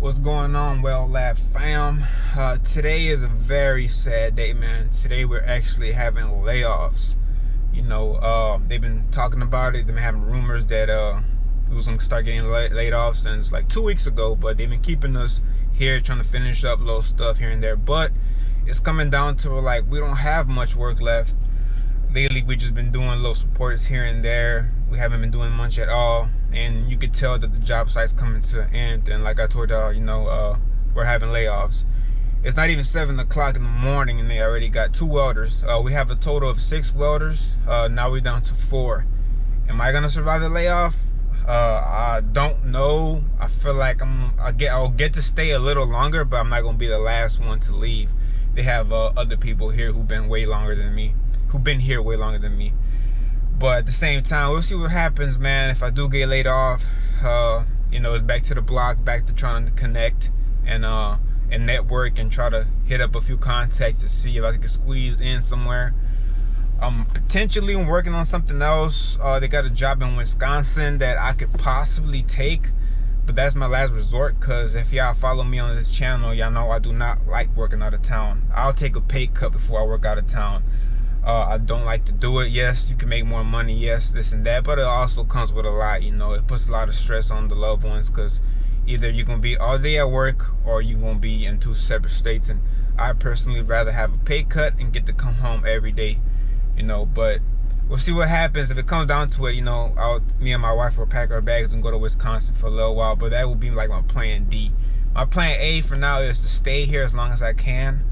What's going on, WeldLab fam? Today is a very sad day, man. Today we're actually having layoffs. You know, they've been talking about it. They've been having rumors that we was gonna start getting laid off since like 2 weeks ago, but they've been keeping us here trying to finish up little stuff here and there. But it's coming down to like we don't have much work left. Lately we just been doing little supports here and there. We haven't been doing much at all, and you could tell that the job site's coming to an end. And like I told y'all, you know, we're having layoffs. It's not even 7 o'clock in the morning and they already got 2 welders. We have a total of 6 welders. Now we're down to 4. Am I gonna survive the layoff? I don't know. I feel like I'll get to stay a little longer, but I'm not gonna be the last one to leave. They have other people here who've been way longer than me, who've been here way longer than me. But at the same time, we'll see what happens, man. If I do get laid off, you know, it's back to the block, back to trying to connect and network and try to hit up a few contacts to see if I can squeeze in somewhere. I'm potentially working on something else. They got a job in Wisconsin that I could possibly take, but that's my last resort, because if y'all follow me on this channel, y'all know I do not like working out of town. I'll take a pay cut before I work out of town. I don't like to do it. Yes, you can make more money, yes, this and that, but it also comes with a lot, you know. It puts a lot of stress on the loved ones, because either you're gonna be all day at work or you're gonna be in 2 separate states. And I personally rather have a pay cut and get to come home every day, you know. But we'll see what happens. If it comes down to it, you know, me and my wife will pack our bags and go to Wisconsin for a little while, but that will be like my plan D. My plan A for now is to stay here as long as I can.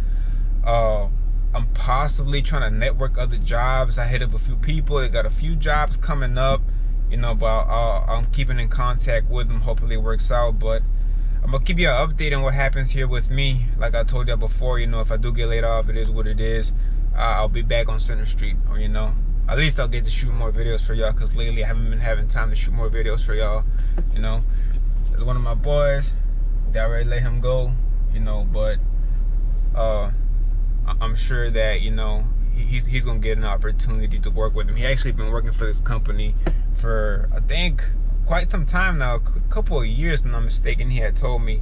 I'm possibly trying to network other jobs. I hit up a few people. They got a few jobs coming up, you know, but I'm keeping in contact with them. Hopefully it works out. But I'm gonna keep you an update on what happens here with me. Like I told you before, you know, if I do get laid off, it is what it is. I'll be back on Center Street, or, you know, at least I'll get to shoot more videos for y'all, because lately I haven't been having time to shoot more videos for y'all, you know. There's one of my boys, they already let him go, you know, but I'm sure that, you know, he's gonna get an opportunity to work with him. He actually been working for this company for, I think, quite some time now, a couple of years, if I'm not mistaken, he had told me.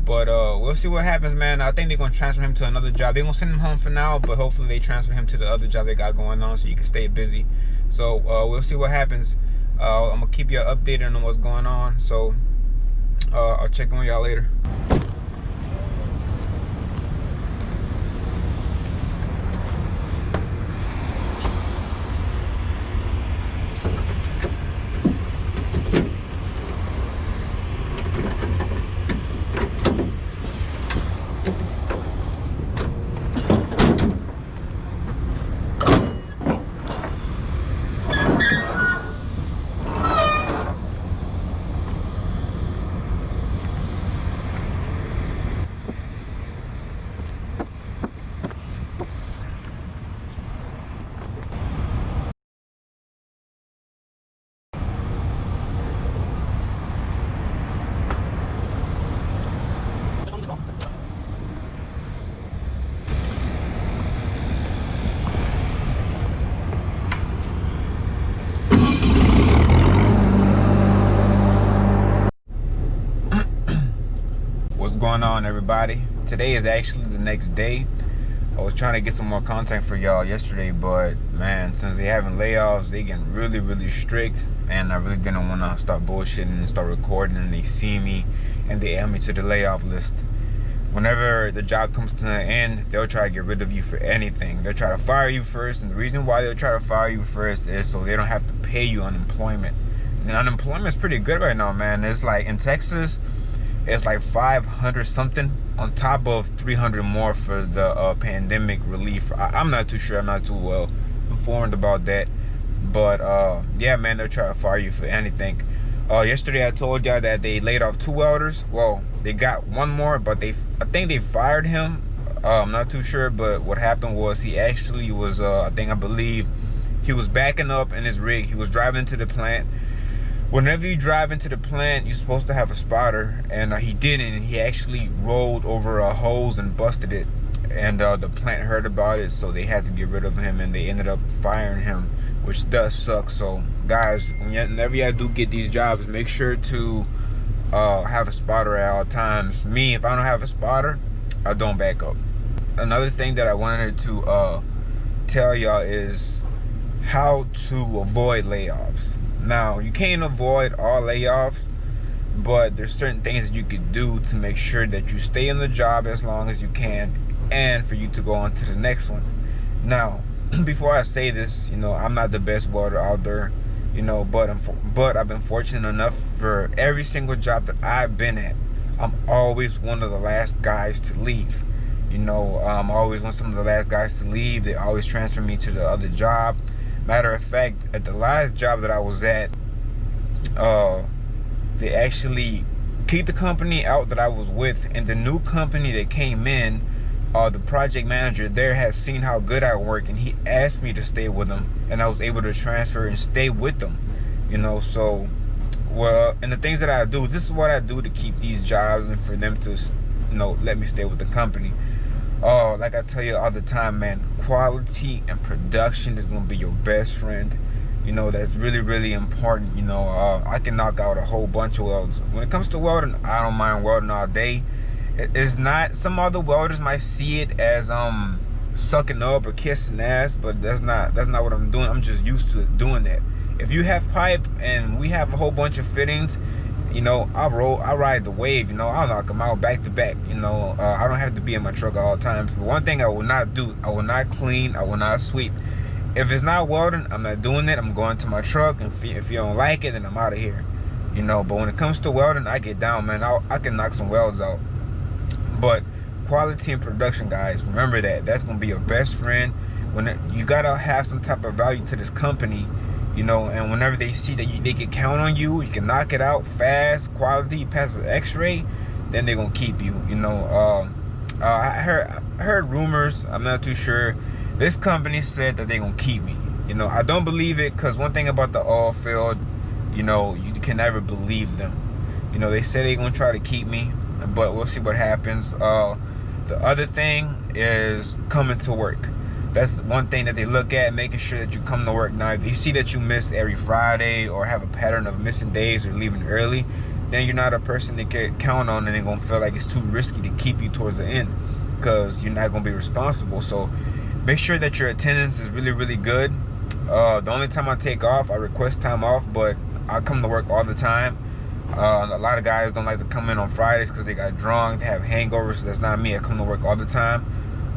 But we'll see what happens, man. I think they're gonna transfer him to another job. They're gonna send him home for now, but hopefully they transfer him to the other job they got going on so you can stay busy. So we'll see what happens. I'm gonna keep you updated on what's going on. So I'll check in with y'all later. Going on, everybody? Today is actually the next day. I was trying to get some more content for y'all yesterday, but man, since they having layoffs, they getting really strict, and I really didn't want to start bullshitting and start recording, and they see me and they add me to the layoff list. Whenever the job comes to an end, they'll try to get rid of you for anything. They'll try to fire you first, and the reason why they'll try to fire you first is so they don't have to pay you unemployment. And unemployment is pretty good right now, man. It's like in Texas, it's like 500 something on top of 300 more for the pandemic relief. I'm not too sure. I'm not too well informed about that. But yeah, man, they'll try to fire you for anything. Yesterday I told y'all that they laid off 2 welders. Well, they got 1 more, but I think they fired him. I'm not too sure, but what happened was he actually was, I believe he was backing up in his rig. He was driving to the plant. Whenever you drive into the plant, you're supposed to have a spotter, and he didn't. He actually rolled over a hose and busted it, and the plant heard about it, so they had to get rid of him, and they ended up firing him, which does suck. So guys, whenever y'all do get these jobs, make sure to have a spotter at all times. Me, if I don't have a spotter, I don't back up. Another thing that I wanted to tell y'all is how to avoid layoffs. Now, you can't avoid all layoffs, but there's certain things that you could do to make sure that you stay in the job as long as you can, and for you to go on to the next one. Now, before I say this, I'm not the best welder out there, but I've been fortunate enough for every single job that I've been at, I'm always one of the last guys to leave. I'm always one of the last guys to leave. They always transfer me to the other job. Matter of fact, at the last job that I was at, they actually kicked the company out that I was with, and the new company that came in, the project manager there has seen how good I work, and he asked me to stay with him, and I was able to transfer and stay with them. So, well, and the things that I do, this is what I do to keep these jobs and for them to, let me stay with the company. Like I tell you all the time, man, quality and production is gonna be your best friend. That's really, really important. I can knock out a whole bunch of welds. When it comes to welding, I don't mind welding all day. It's not, some other welders might see it as sucking up or kissing ass, but that's not what I'm doing. I'm just used to doing that. If you have pipe and we have a whole bunch of fittings, I ride the wave. I'll knock them out back to back. I don't have to be in my truck all the time. But one thing I will not do, I will not clean, I will not sweep. If it's not welding, I'm not doing it. I'm going to my truck, and if you don't like it, then I'm out of here. But when it comes to welding, I get down, man. I can knock some welds out. But quality and production, guys, remember that's gonna be your best friend. You gotta have some type of value to this company, and whenever they see that they can count on you, you can knock it out fast, quality, you pass the x-ray, then they're gonna keep you. I heard rumors, I'm not too sure. This company said that they're gonna keep me. I don't believe it, because one thing about the oil field, you can never believe them. They say they're gonna try to keep me, but we'll see what happens. The other thing is coming to work. That's one thing that they look at, making sure that you come to work. Now, if you see that you miss every Friday or have a pattern of missing days or leaving early, then you're not a person they can count on, and they're gonna feel like it's too risky to keep you towards the end, because you're not gonna be responsible. So make sure that your attendance is really, really good. The only time I take off, I request time off, but I come to work all the time. A lot of guys don't like to come in on Fridays because they got drunk, they have hangovers. So that's not me. I come to work all the time.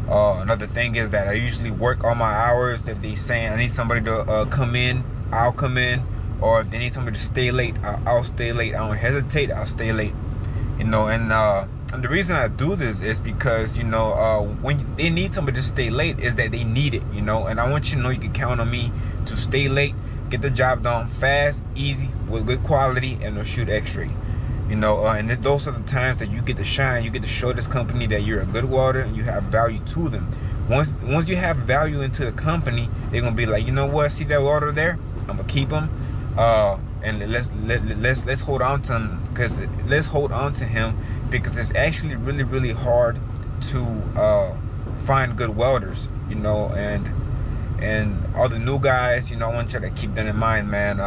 Another thing is that I usually work all my hours. If they saying I need somebody to come in, I'll come in. Or if they need somebody to stay late, I'll stay late. I don't hesitate, I'll stay late. And the reason I do this is because, when they need somebody to stay late, is that they need it, and I want you to know you can count on me to stay late, get the job done fast, easy, with good quality, and no shoot x-ray. And those are the times that you get to shine. You get to show this company that you're a good welder and you have value to them. Once you have value into the company, they're gonna be like, you know what? See that welder there? I'm gonna keep him, and let's hold on to him, because it's actually really, really hard to find good welders. And all the new guys, I want you to keep that in mind, man.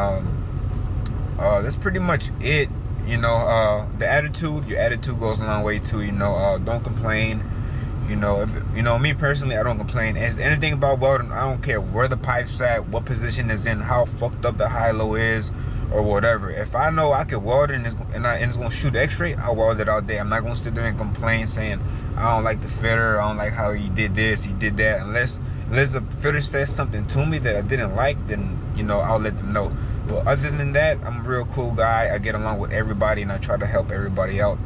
That's pretty much it. The attitude, your attitude goes a long way too. Don't complain. Me personally, I don't complain. As anything about welding, I don't care where the pipe's at, what position it's in, how fucked up the high-low is, or whatever. If I know I can weld it and it's gonna shoot x-ray, I'll weld it all day. I'm not gonna sit there and complain saying I don't like the fitter, I don't like how he did this, he did that. Unless the fitter says something to me that I didn't like, then I'll let them know. But other than that, I'm a real cool guy. I get along with everybody, and I try to help everybody out.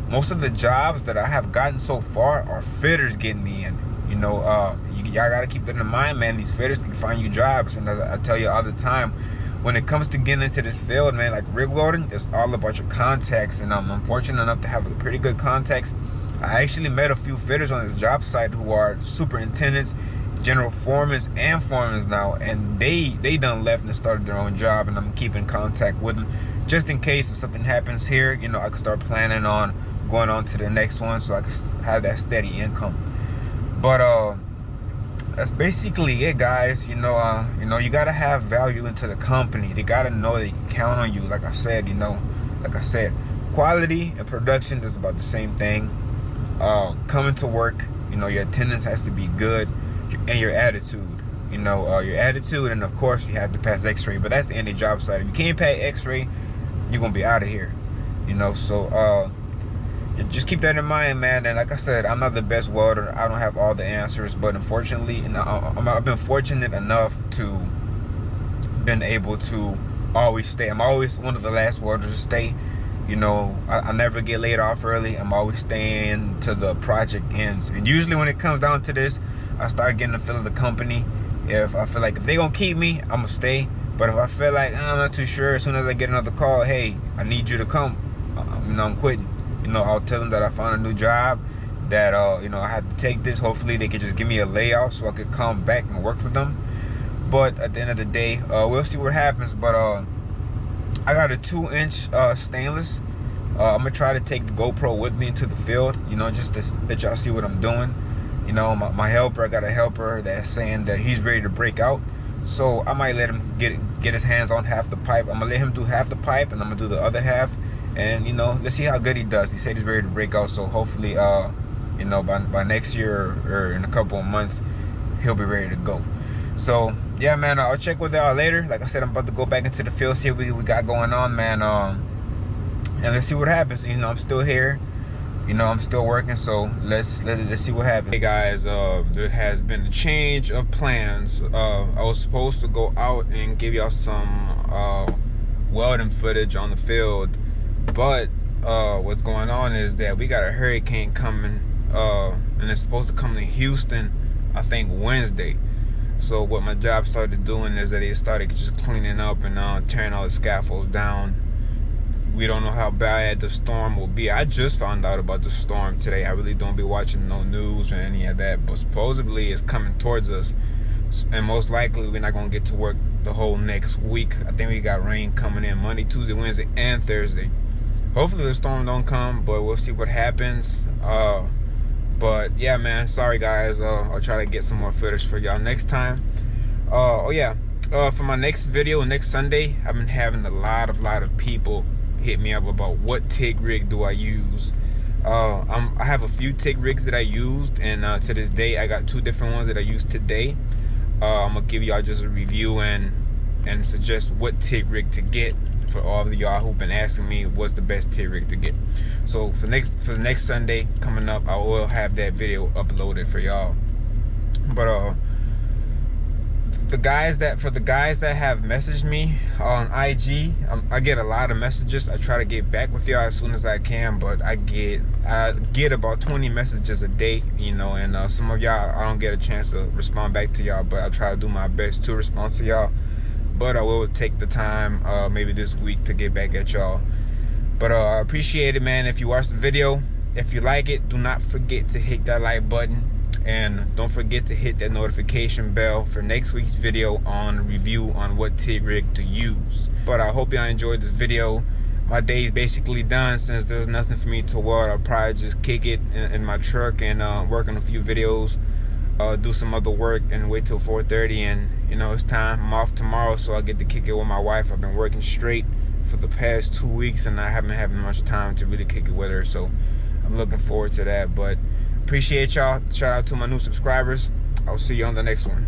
Most of the jobs that I have gotten so far are fitters getting me in. Y'all gotta keep that in mind, man. These fitters can find you jobs, and I tell you all the time, when it comes to getting into this field, man, like rig welding, it's all about your contacts, and I'm fortunate enough to have a pretty good contacts. I actually met a few fitters on this job site who are superintendents, general foremans, and foremans now, and they done left and started their own job, and I'm keeping contact with them just in case if something happens here. I can start planning on going on to the next one, so I can have that steady income. But that's basically it, guys. You gotta have value into the company. They gotta know they can count on you. Like I said, like I said, quality and production is about the same thing. Coming to work, you know, your attendance has to be good, and your attitude. You know, your attitude, and of course you have to pass X-ray. But that's the end of the job site. If you can't pass X-ray, you're gonna be out of here. You know, so just keep that in mind, man. And like I said, I'm not the best welder. I don't have all the answers, but unfortunately, and I've been fortunate enough to been able to always stay. I'm always one of the last welders to stay. You know, I never get laid off early. I'm always staying till the project ends. And usually when it comes down to this, I start getting a feel of the company. If I feel like if they gonna keep me, I'm gonna stay. But if I feel like I'm not too sure, as soon as I get another call, hey, I need you to come, you know, I'm quitting. You know, I'll tell them that I found a new job, that you know, I have to take this. Hopefully they could just give me a layoff so I could come back and work for them. But at the end of the day, we'll see what happens. But I got a 2-inch stainless. I'm gonna try to take the GoPro with me into the field, you know, just to let y'all see what I'm doing. You know, my helper, I got a helper that's saying that he's ready to break out. So I might let him get his hands on half the pipe. I'm gonna let him do half the pipe, and I'm gonna do the other half. And you know, let's see how good he does. He said he's ready to break out. So hopefully, you know, by next year or in a couple of months, he'll be ready to go. So yeah, man, I'll check with y'all later. Like I said, I'm about to go back into the field, see what we got going on, man. And let's see what happens. You know, I'm still here. You know, I'm still working, so let's see what happens. Hey guys, there has been a change of plans. I was supposed to go out and give y'all some welding footage on the field, but what's going on is that we got a hurricane coming, and it's supposed to come to Houston, I think Wednesday. So what my job started doing is that they started just cleaning up and tearing all the scaffolds down. We don't know how bad the storm will be. I just found out about the storm today. I really don't be watching no news or any of that, but supposedly it's coming towards us, and most likely we're not gonna get to work the whole next week. I think we got rain coming in Monday, Tuesday, Wednesday, and Thursday. Hopefully the storm don't come, but we'll see what happens. But yeah, man, sorry guys. I'll try to get some more footage for y'all next time. Oh yeah, for my next video next Sunday, I've been having a lot of people hit me up about what TIG rig do I use. I have a few TIG rigs that I used, and to this day I got 2 different ones that I used today. I'm gonna give y'all just a review and suggest what TIG rig to get for all of y'all who've been asking me what's the best TIG rig to get. So for the next Sunday coming up, I will have that video uploaded for y'all. But for the guys that have messaged me on IG, I get a lot of messages. I try to get back with y'all as soon as I can, but I get about 20 messages a day, you know, and some of y'all I don't get a chance to respond back to y'all, but I try to do my best to respond to y'all. But I will take the time maybe this week to get back at y'all. But I appreciate it, man. If you watch the video, if you like it, do not forget to hit that like button. And don't forget to hit that notification bell for next week's video on review on what TIG rig to use. But I hope y'all enjoyed this video. My day is basically done. Since there's nothing for me to weld, I'll probably just kick it in my truck and work on a few videos, do some other work, and wait till 4:30. And you know, it's time. I'm off tomorrow, so I get to kick it with my wife. I've been working straight for the past 2 weeks, and I haven't had much time to really kick it with her, so I'm looking forward to that. But appreciate y'all. Shout out to my new subscribers. I'll see you on the next one.